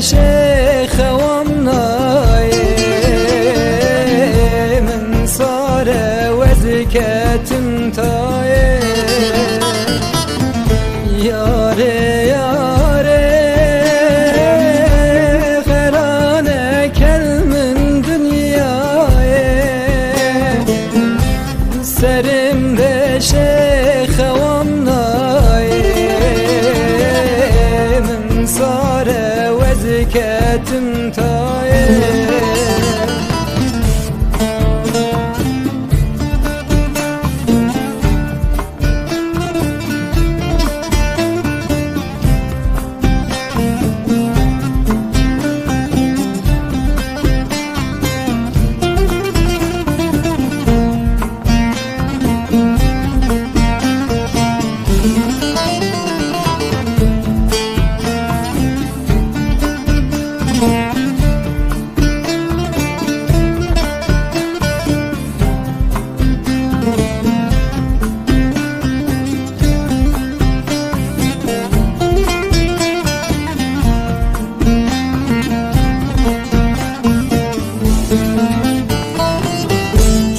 شيخ ومناي من صار وزكاة تاي ياري ياري غرانة كل من دنياي سرم بشيخ ومناي من صار وزكاة تاي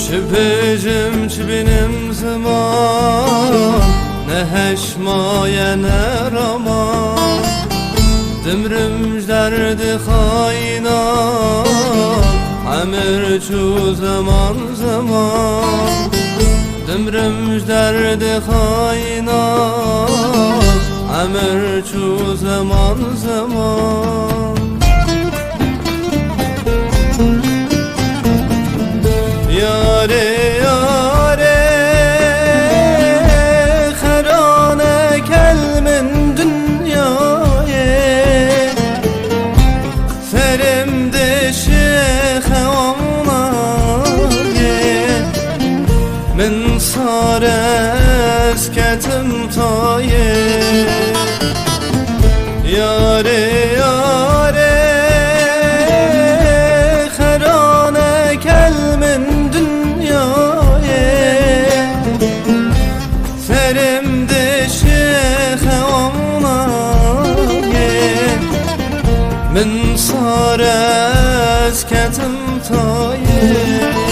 Çibicim çibinim zaman ne heşmaya ne raman Dimrim derdi hayna Amir çu zaman zaman Dimrim derdi hayna Amir çu zaman zaman Yare yare Kherane kelmin dünyaya Ferimde şeyhe vamnaye Min sare esketim taye Yare yare Kherane kelmin Ferimde şeyhe vamnaye Min sar esketim taye